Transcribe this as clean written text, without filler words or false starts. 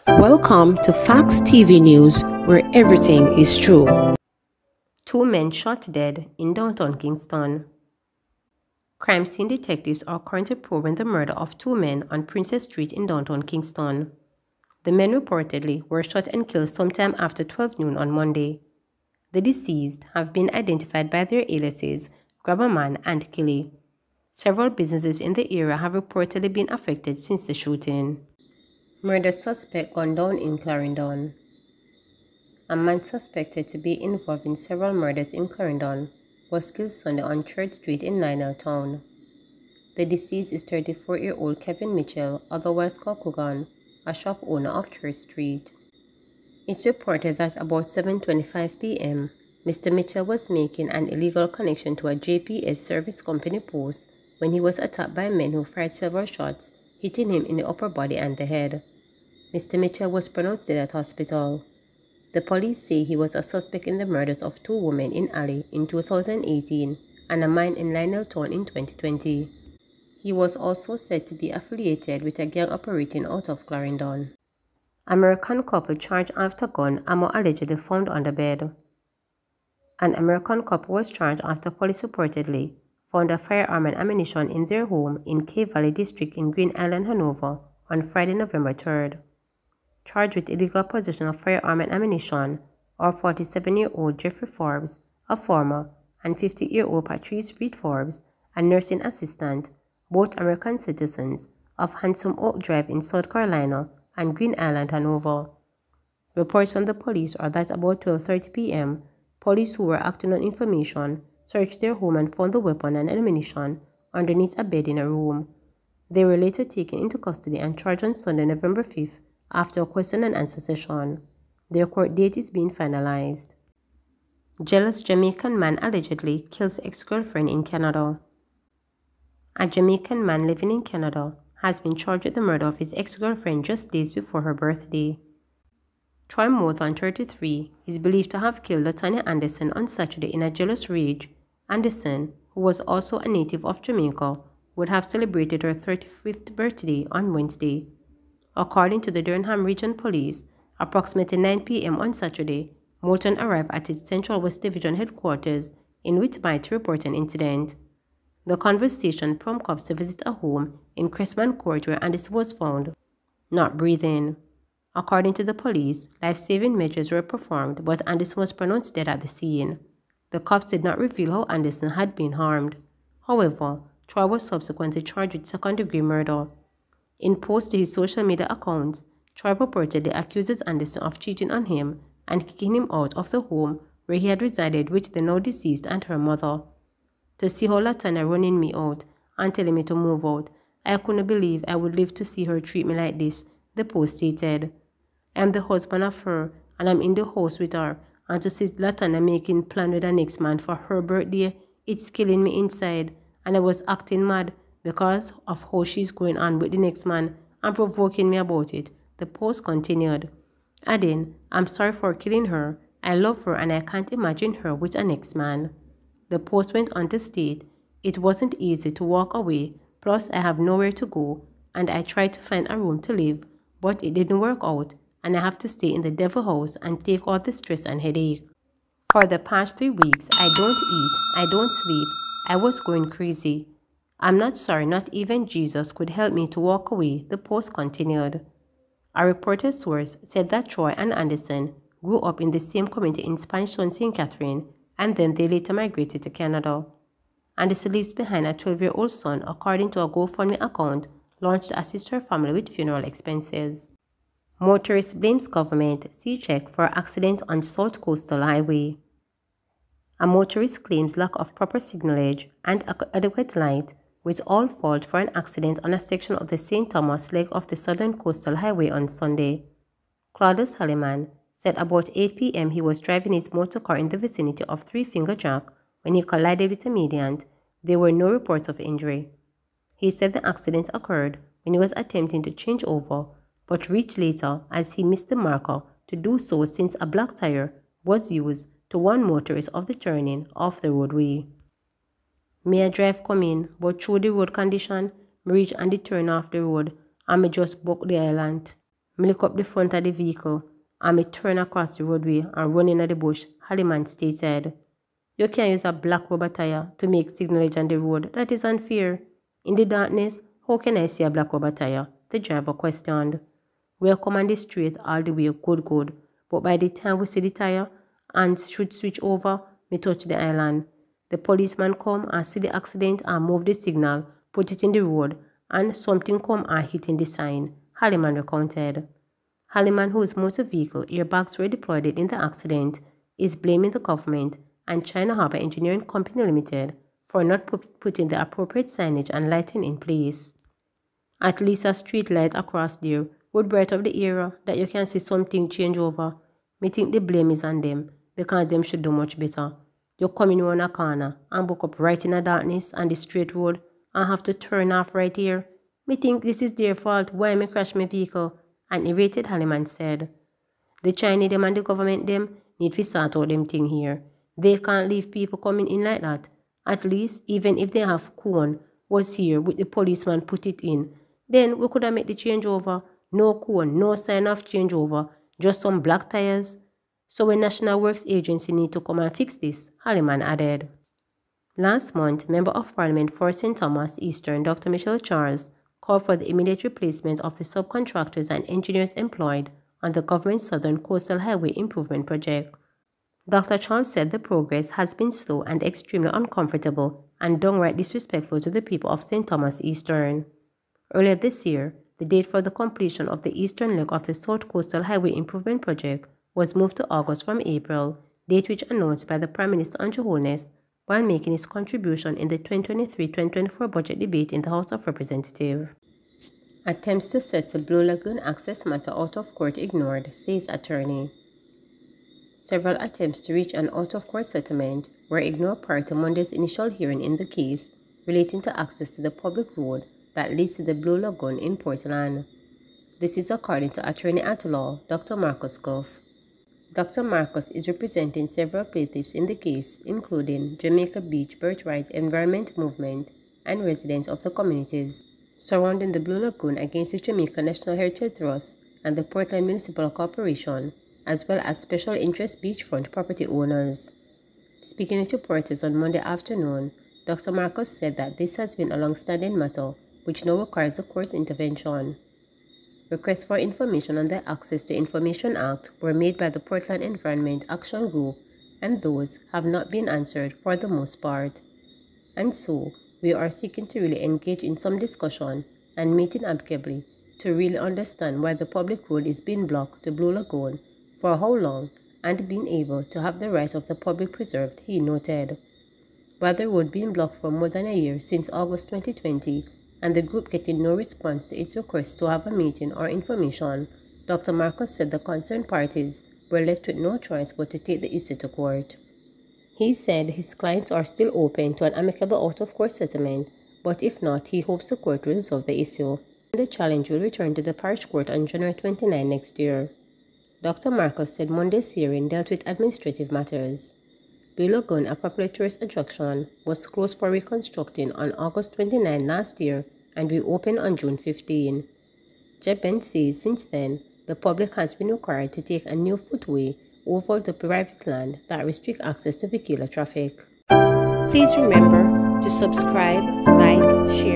Welcome to Facts TV News, where everything is true. Two men shot dead in downtown Kingston. Crime scene detectives are currently probing the murder of two men on Princess Street in downtown Kingston. The men reportedly were shot and killed sometime after 12 noon on Monday. The deceased have been identified by their aliases Grabberman and Killy. Several businesses in the area have reportedly been affected since the shooting. Murder suspect gunned down in Clarendon. A man suspected to be involved in several murders in Clarendon was killed Sunday on Church Street in Lionel Town. The deceased is 34-year-old Kevin Mitchell, otherwise called Coogan, a shop owner of Church Street. It's reported that about 7:25 p.m., Mr. Mitchell was making an illegal connection to a JPS service company post when he was attacked by men who fired several shots, hitting him in the upper body and the head. Mr. Mitchell was pronounced dead at hospital. The police say he was a suspect in the murders of two women in Alley in 2018 and a man in Lionel Town in 2020. He was also said to be affiliated with a gang operating out of Clarendon. American couple charged after gun ammo allegedly found on the bed. An American couple was charged after police reportedly found a firearm and ammunition in their home in Cave Valley District in Green Island, Hanover on Friday, November 3rd. Charged with illegal possession of firearm and ammunition are 47-year-old Jeffrey Forbes, a farmer, and 50-year-old Patrice Reed Forbes, a nursing assistant, both American citizens, of Handsome Oak Drive in South Carolina and Green Island, Hanover. Reports from the police are that about 12:30 p.m., police who were acting on information searched their home and found the weapon and ammunition underneath a bed in a room. They were later taken into custody and charged on Sunday, November 5th, after a question and answer session. Their court date is being finalized. Jealous Jamaican man allegedly kills ex-girlfriend in Canada. A Jamaican man living in Canada has been charged with the murder of his ex-girlfriend just days before her birthday. Troy Morton, 33, is believed to have killed Latanya Anderson on Saturday in a jealous rage. Anderson, who was also a native of Jamaica, would have celebrated her 35th birthday on Wednesday. According to the Durham Region Police, approximately 9 p.m. on Saturday, Moulton arrived at its Central West Division headquarters in Whitby to report an incident. The conversation prompted cops to visit a home in Crestman Court where Anderson was found, not breathing. According to the police, life-saving measures were performed, but Anderson was pronounced dead at the scene. The cops did not reveal how Anderson had been harmed. However, Troy was subsequently charged with second-degree murder. In posts to his social media accounts, Troy purportedly accuses Anderson of cheating on him and kicking him out of the home where he had resided with the now deceased and her mother. To see how Latanya running me out and telling me to move out, I couldn't believe I would live to see her treat me like this, the post stated. I am the husband of her and I'm in the house with her, and to see Latanya making plans with the next man for her birthday, it's killing me inside, and I was acting mad because of how she's going on with the next man and provoking me about it, the post continued, adding, I'm sorry for killing her, I love her and I can't imagine her with a next man. The post went on to state, it wasn't easy to walk away, plus I have nowhere to go, and I tried to find a room to live, but it didn't work out, and I have to stay in the devil house and take all the stress and headache. For the past 3 weeks, I don't eat, I don't sleep, I was going crazy. I'm not sorry, not even Jesus could help me to walk away, the post continued. A reported source said that Troy and Anderson grew up in the same community in Spanish Town, St. Catherine, and then they later migrated to Canada. Anderson leaves behind a 12-year-old son, according to a GoFundMe account launched to assist her family with funeral expenses. Motorist blames government C-check for accident on South Coastal Highway. A motorist claims lack of proper signalage and adequate light with all fault for an accident on a section of the St. Thomas leg of the Southern Coastal Highway on Sunday. Claudius Halliman said about 8 p.m. he was driving his motor car in the vicinity of Three Finger Jack when he collided with a median. There were no reports of injury. He said the accident occurred when he was attempting to change over, but reached later as he missed the marker to do so since a black tire was used to warn motorists of the turning off the roadway. Me a drive come in, but through the road condition, me reach and the turn off the road, and me just buck the island. Me look up the front of the vehicle and me turn across the roadway and run into the bush, Halliman stated. You can't use a black rubber tire to make signalage on the road. That is unfair. In the darkness, how can I see a black rubber tire? The driver questioned. We'll come on the street all the way good. But by the time we see the tire and should switch over, me touch the island. The policeman come and see the accident and move the signal, put it in the road, and something come and hit in the sign, Halliman recounted. Halliman, whose motor vehicle airbags were deployed in the accident, is blaming the government and China Harbour Engineering Company Limited for not putting the appropriate signage and lighting in place. At least a street light across there would bright up the area that you can see something change over. Me think the blame is on them because them should do much better. You come in around a corner and book up right in the darkness on the straight road and have to turn off right here. Me think this is their fault why me crash my vehicle, an irritated Halliman said. The Chinese them and the government them need to sort out them thing here. They can't leave people coming in like that. At least, even if they have cone was here with the policeman put it in, then we could have made the changeover. No cone, no sign of changeover, just some black tires. So when National Works Agency need to come and fix this, Halliman added. Last month, Member of Parliament for St. Thomas Eastern Dr. Michelle Charles called for the immediate replacement of the subcontractors and engineers employed on the government's Southern Coastal Highway Improvement Project. Dr. Charles said the progress has been slow and extremely uncomfortable and downright disrespectful to the people of St. Thomas Eastern. Earlier this year, the date for the completion of the eastern leg of the South Coastal Highway Improvement Project was moved to August from April, date which announced by the Prime Minister on Holness while making his contribution in the 2023-2024 budget debate in the House of Representatives. Attempts to settle Blue Lagoon access matter out of court ignored, says attorney. Several attempts to reach an out-of-court settlement were ignored prior to Monday's initial hearing in the case relating to access to the public road that leads to the Blue Lagoon in Portland. This is according to attorney at law Dr. Marcus Goff. Dr. Marcus is representing several plaintiffs in the case, including Jamaica Beach Birthright Environment Movement and residents of the communities surrounding the Blue Lagoon against the Jamaica National Heritage Trust and the Portland Municipal Corporation, as well as special interest beachfront property owners. Speaking with reporters on Monday afternoon, Dr. Marcus said that this has been a long-standing matter which now requires the court's intervention. Requests for information on the Access to Information Act were made by the Portland Environment Action Group, and those have not been answered for the most part. And so, we are seeking to really engage in some discussion and meeting amicably to really understand why the public road is being blocked to Blue Lagoon, for how long, and being able to have the rights of the public preserved, he noted. While the road being blocked for more than a year since August 2020, and the group getting no response to its request to have a meeting or information, Dr. Marcus said the concerned parties were left with no choice but to take the issue to court. He said his clients are still open to an amicable out-of-court settlement, but if not, he hopes the court will resolve the issue. The challenge will return to the parish court on January 29 next year. Dr. Marcus said Monday's hearing dealt with administrative matters. Blue Lagoon, a popular tourist attraction, was closed for reconstructing on August 29 last year and reopened on June 15. Jeben says since then, the public has been required to take a new footway over the private land that restricts access to vehicular traffic. Please remember to subscribe, like, share,